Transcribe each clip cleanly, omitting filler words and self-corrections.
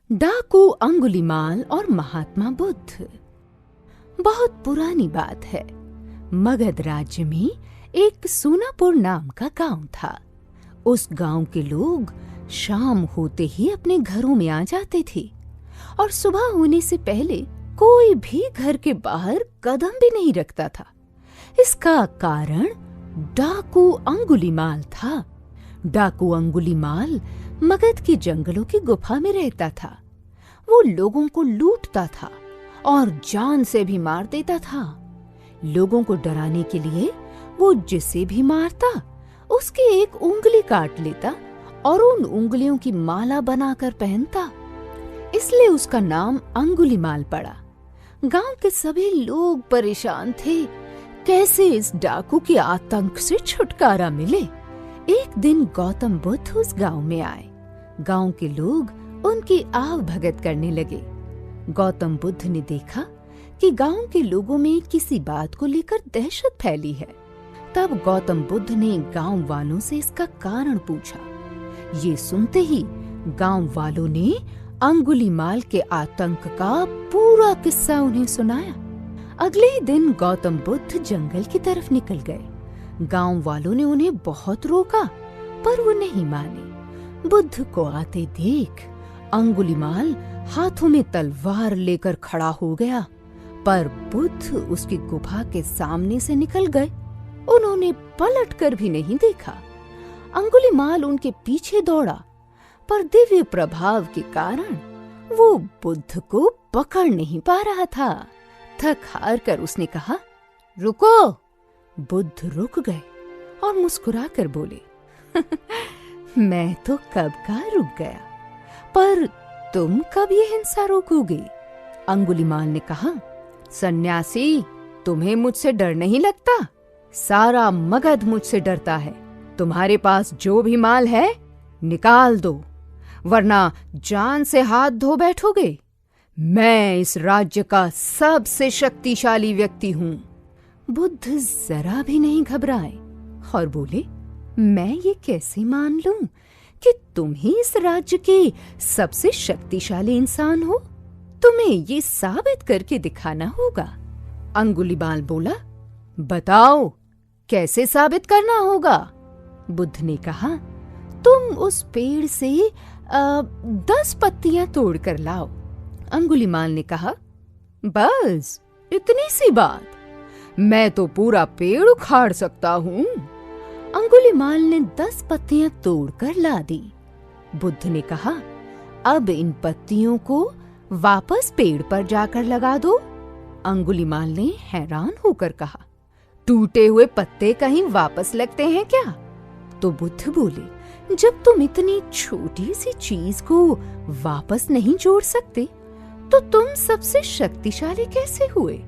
डाकू अंगुलीमाल और महात्मा बुद्ध। बहुत पुरानी बात है। मगध राज्य में एक सोनापुर नाम का गांव था। उस गांव के लोग शाम होते ही अपने घरों में आ जाते थे और सुबह होने से पहले कोई भी घर के बाहर कदम भी नहीं रखता था। इसका कारण डाकू अंगुलीमाल था। डाकू अंगुलीमाल मगध के जंगलों की गुफा में रहता था। वो लोगों को लूटता था और जान से भी मार देता था। लोगों को डराने के लिए वो जिसे भी मारता उसकी एक उंगली काट लेता और उन उंगलियों की माला बनाकर पहनता। इसलिए उसका नाम अंगुलीमाल पड़ा। गांव के सभी लोग परेशान थे, कैसे इस डाकू के आतंक से छुटकारा मिले। एक दिन गौतम बुद्ध उस गांव में आए। गांव के लोग उनकी आव भगत करने लगे। गौतम बुद्ध ने देखा कि गांव के लोगों में किसी बात को लेकर दहशत फैली है। तब गौतम बुद्ध ने गांव वालों से इसका कारण पूछा। ये सुनते ही गांव वालों ने अंगुलीमाल के आतंक का पूरा किस्सा उन्हें सुनाया। अगले ही दिन गौतम बुद्ध जंगल की तरफ निकल गए। गांव वालों ने उन्हें बहुत रोका पर वो नहीं माने। बुद्ध को आते देख अंगुलीमाल हाथों में तलवार लेकर खड़ा हो गया, पर बुद्ध उसकी गुफा के सामने से निकल गए। उन्होंने पलटकर भी नहीं देखा। अंगुलीमाल उनके पीछे दौड़ा, पर दिव्य प्रभाव के कारण वो बुद्ध को पकड़ नहीं पा रहा था। थक हार कर उसने कहा, रुको। बुद्ध रुक गए और मुस्कुराकर बोले, मैं तो कब का रुक गया, पर तुम कब ये हिंसा रोकोगे? अंगुलीमाल ने कहा, सन्यासी, तुम्हें मुझसे डर नहीं लगता? सारा मगध मुझसे डरता है। तुम्हारे पास जो भी माल है निकाल दो, वरना जान से हाथ धो बैठोगे। मैं इस राज्य का सबसे शक्तिशाली व्यक्ति हूँ। बुद्ध जरा भी नहीं घबराए और बोले, मैं ये कैसे मान लूं कि तुम ही इस राज्य के सबसे शक्तिशाली इंसान हो? तुम्हें ये साबित करके दिखाना होगा। अंगुलीमाल बोला, बताओ कैसे साबित करना होगा? बुद्ध ने कहा, तुम उस पेड़ से 10 पत्तियां तोड़ कर लाओ। अंगुलीमाल ने कहा, बस इतनी सी बात? मैं तो पूरा पेड़ उखाड़ सकता हूँ। अंगुलीमाल ने 10 पत्तियां तोड़कर ला दी। बुद्ध ने कहा, अब इन पत्तियों को वापस पेड़ पर जाकर लगा दो। अंगुलीमाल ने हैरान होकर कहा, टूटे हुए पत्ते कहीं वापस लगते हैं क्या? तो बुद्ध बोले, जब तुम इतनी छोटी सी चीज को वापस नहीं जोड़ सकते तो तुम सबसे शक्तिशाली कैसे हुए?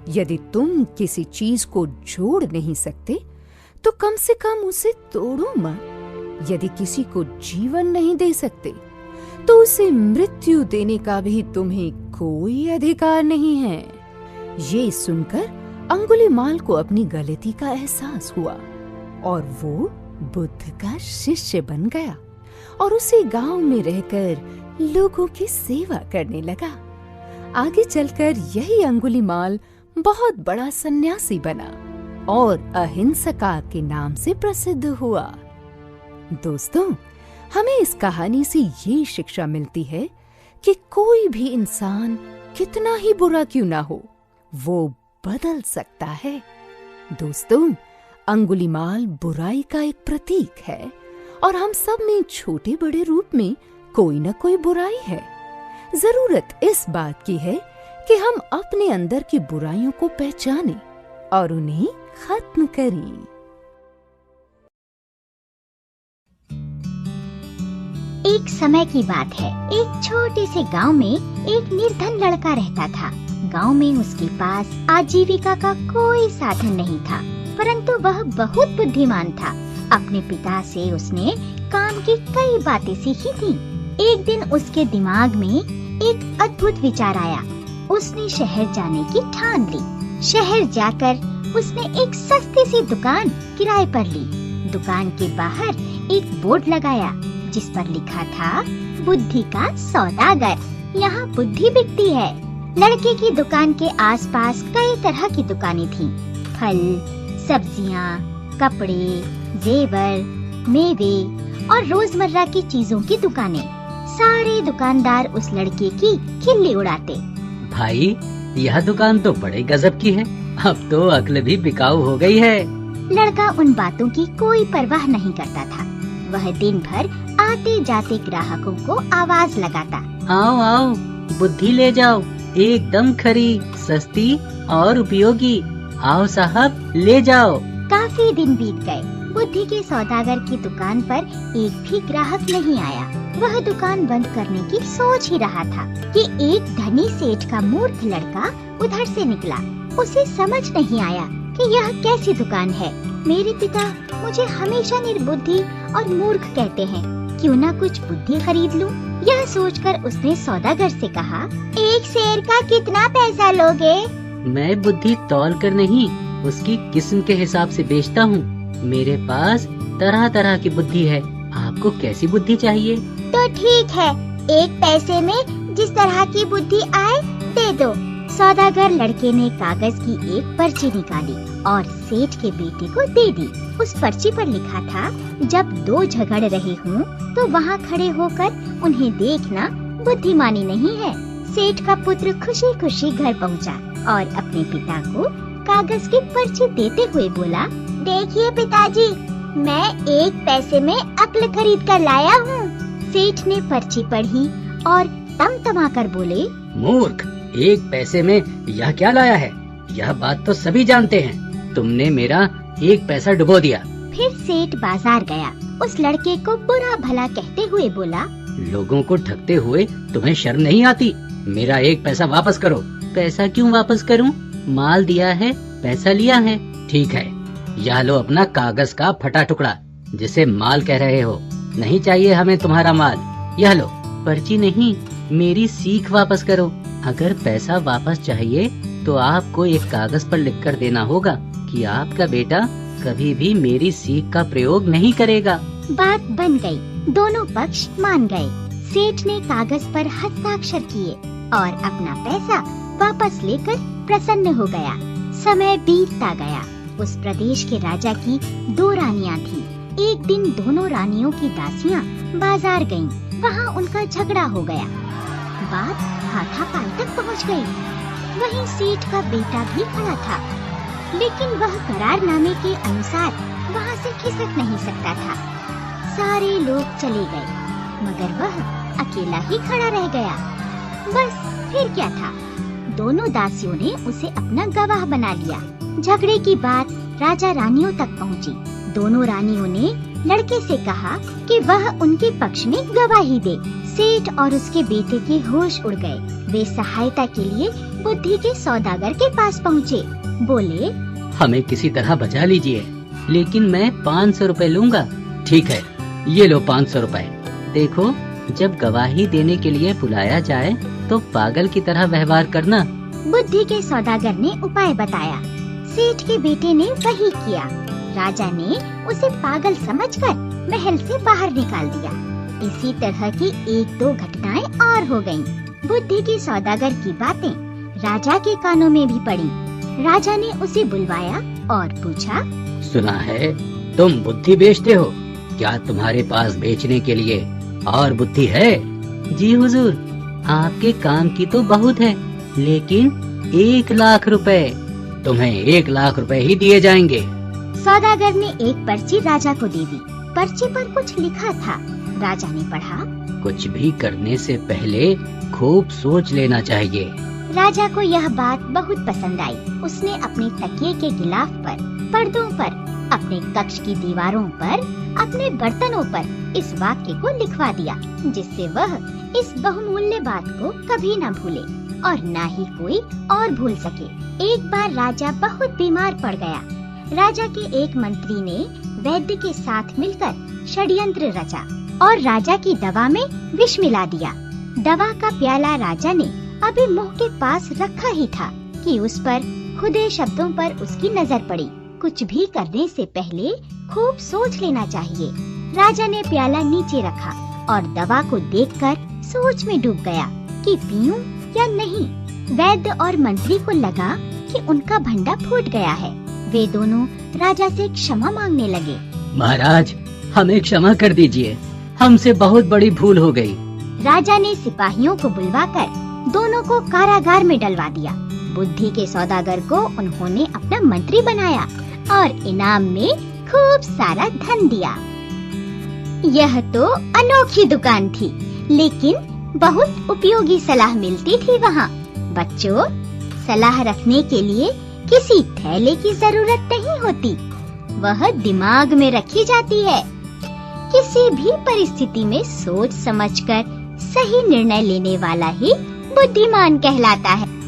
यदि तुम किसी चीज को जोड़ नहीं सकते तो कम से कम उसे तोड़ो मत। यदि किसी को जीवन नहीं दे सकते तो उसे मृत्यु देने का भी तुम्हें कोई अधिकार नहीं है। ये सुनकर अंगुलीमाल को अपनी गलती का एहसास हुआ और वो बुद्ध का शिष्य बन गया और उसी गांव में रहकर लोगों की सेवा करने लगा। आगे चलकर यही अंगुलीमाल बहुत बड़ा सन्यासी बना और अहिंसका के नाम से प्रसिद्ध हुआ। दोस्तों, हमें इस कहानी से ये शिक्षा मिलती है कि कोई भी इंसान कितना ही बुरा क्यों ना हो, वो बदल सकता है। दोस्तों, अंगुलीमाल बुराई का एक प्रतीक है और हम सब में छोटे बड़े रूप में कोई न कोई बुराई है। जरूरत इस बात की है कि हम अपने अंदर की बुराइयों को पहचानें और उन्हें खत्म करें। एक समय की बात है। एक छोटे से गांव में एक निर्धन लड़का रहता था। गांव में उसके पास आजीविका का कोई साधन नहीं था, परंतु वह बहुत बुद्धिमान था। अपने पिता से उसने काम की कई बातें सीखी थी। एक दिन उसके दिमाग में एक अद्भुत विचार आया। उसने शहर जाने की ठान ली। शहर जाकर उसने एक सस्ती सी दुकान किराए पर ली। दुकान के बाहर एक बोर्ड लगाया जिस पर लिखा था, बुद्धि का सौदागर। यहाँ बुद्धि बिकती है। लड़के की दुकान के आसपास कई तरह की दुकानें थीं। फल, सब्जियाँ, कपड़े, जेवर, मेवे और रोजमर्रा की चीजों की दुकानें। सारे दुकानदार उस लड़के की खिल्ली उड़ाते। भाई, यह दुकान तो बड़े गजब की है। अब तो अक्ल भी बिकाऊ हो गई है। लड़का उन बातों की कोई परवाह नहीं करता था। वह दिन भर आते जाते ग्राहकों को आवाज लगाता। आओ आओ, बुद्धि ले जाओ, एकदम खरी, सस्ती और उपयोगी। आओ साहब, ले जाओ। काफी दिन बीत गए। बुद्धि के सौदागर की दुकान पर एक भी ग्राहक नहीं आया। वह दुकान बंद करने की सोच ही रहा था कि एक धनी सेठ का मूर्ख लड़का उधर से निकला। उसे समझ नहीं आया कि यह कैसी दुकान है। मेरे पिता मुझे हमेशा निर्बुद्धि और मूर्ख कहते हैं, क्यों ना कुछ बुद्धि खरीद लूं? यह सोचकर उसने सौदागर से कहा, एक शेर का कितना पैसा लोगे? मैं बुद्धि तौल कर नहीं, उसकी किस्म के हिसाब से बेचता हूँ। मेरे पास तरह तरह की बुद्धि है। आपको कैसी बुद्धि चाहिए? तो ठीक है, एक पैसे में जिस तरह की बुद्धि आए दे दो। सौदागर लड़के ने कागज की एक पर्ची निकाली और सेठ के बेटे को दे दी। उस पर्ची पर लिखा था, जब दो झगड़ रहे हों तो वहाँ खड़े होकर उन्हें देखना बुद्धिमानी नहीं है। सेठ का पुत्र खुशी खुशी घर पहुँचा और अपने पिता को कागज की पर्ची देते हुए बोला, देखिए पिताजी, मैं एक पैसे में अक्ल खरीद कर लाया हूँ। सेठ ने पर्ची पढ़ी और तमतमाकर बोले, मूर्ख, एक पैसे में यह क्या लाया है? यह बात तो सभी जानते हैं। तुमने मेरा एक पैसा डुबो दिया। फिर सेठ बाजार गया। उस लड़के को बुरा भला कहते हुए बोला, लोगों को ठगते हुए तुम्हें शर्म नहीं आती? मेरा एक पैसा वापस करो। पैसा क्यों वापस करूं? माल दिया है, पैसा लिया है। ठीक है, यह लो अपना कागज का फटा टुकड़ा जिसे माल कह रहे हो। नहीं चाहिए हमें तुम्हारा माल। यह लो पर्ची नहीं, मेरी सीख वापस करो। अगर पैसा वापस चाहिए तो आपको एक कागज पर लिखकर देना होगा कि आपका बेटा कभी भी मेरी सीख का प्रयोग नहीं करेगा। बात बन गई। दोनों पक्ष मान गए। सेठ ने कागज पर हस्ताक्षर किए और अपना पैसा वापस लेकर प्रसन्न हो गया। समय बीतता गया। उस प्रदेश के राजा की दो रानियां थीं। एक दिन दोनों रानियों की दासियां बाजार गईं। वहाँ उनका झगड़ा हो गया। बात हाथापाई तक पहुँच गई। वहीं सेठ का बेटा भी खड़ा था, लेकिन वह करारनामे के अनुसार वहाँ से खिसक नहीं सकता था। सारे लोग चले गए, मगर वह अकेला ही खड़ा रह गया। बस फिर क्या था, दोनों दासियों ने उसे अपना गवाह बना लिया। झगड़े की बात राजा रानियों तक पहुंची। दोनों रानियों ने लड़के से कहा कि वह उनके पक्ष में गवाही दे। सेठ और उसके बेटे के होश उड़ गए। वे सहायता के लिए बुद्धि के सौदागर के पास पहुँचे। बोले, हमें किसी तरह बचा लीजिए, लेकिन मैं 500 रुपए लूँगा। ठीक है, ये लो 500 रुपए। देखो, जब गवाही देने के लिए बुलाया जाए तो पागल की तरह व्यवहार करना। बुद्धि के सौदागर ने उपाय बताया। सेठ के बेटे ने वही किया। राजा ने उसे पागल समझकर महल से बाहर निकाल दिया। इसी तरह की एक दो घटनाएं और हो गईं। बुद्धि के सौदागर की बातें राजा के कानों में भी पड़ी। राजा ने उसे बुलवाया और पूछा, सुना है तुम बुद्धि बेचते हो, क्या तुम्हारे पास बेचने के लिए और बुद्धि है? जी हुजूर, आपके काम की तो बहुत है, लेकिन 1 लाख रुपए। तुम्हें 1 लाख रुपए ही दिए जाएंगे। सौदागर ने एक पर्ची राजा को दे दी। पर्ची पर कुछ लिखा था। राजा ने पढ़ा, कुछ भी करने से पहले खूब सोच लेना चाहिए। राजा को यह बात बहुत पसंद आई। उसने अपने तकिए के गिलाफ पर, पर्दों पर, अपने कक्ष की दीवारों पर, अपने बर्तनों पर इस वाक्य को लिखवा दिया, जिससे वह इस बहुमूल्य बात को कभी न भूले और न ही कोई और भूल सके। एक बार राजा बहुत बीमार पड़ गया। राजा के एक मंत्री ने वैद्य के साथ मिलकर षड्यंत्र रचा और राजा की दवा में विष मिला दिया। दवा का प्याला राजा ने अभी मुंह के पास रखा ही था कि उस पर खुदे शब्दों पर उसकी नजर पड़ी। कुछ भी करने से पहले खूब सोच लेना चाहिए। राजा ने प्याला नीचे रखा और दवा को देखकर सोच में डूब गया कि पीऊं या नहीं। वैद्य और मंत्री को लगा कि उनका भंडा फूट गया है। वे दोनों राजा से क्षमा मांगने लगे। महाराज, हमें क्षमा कर दीजिए, हमसे बहुत बड़ी भूल हो गई। राजा ने सिपाहियों को बुलवाकर दोनों को कारागार में डलवा दिया। बुद्धि के सौदागर को उन्होंने अपना मंत्री बनाया और इनाम में खूब सारा धन दिया। यह तो अनोखी दुकान थी, लेकिन बहुत उपयोगी सलाह मिलती थी वहाँ। बच्चों, सलाह रखने के लिए किसी थैले की जरूरत नहीं होती, वह दिमाग में रखी जाती है। किसी भी परिस्थिति में सोच समझकर सही निर्णय लेने वाला ही बुद्धिमान कहलाता है।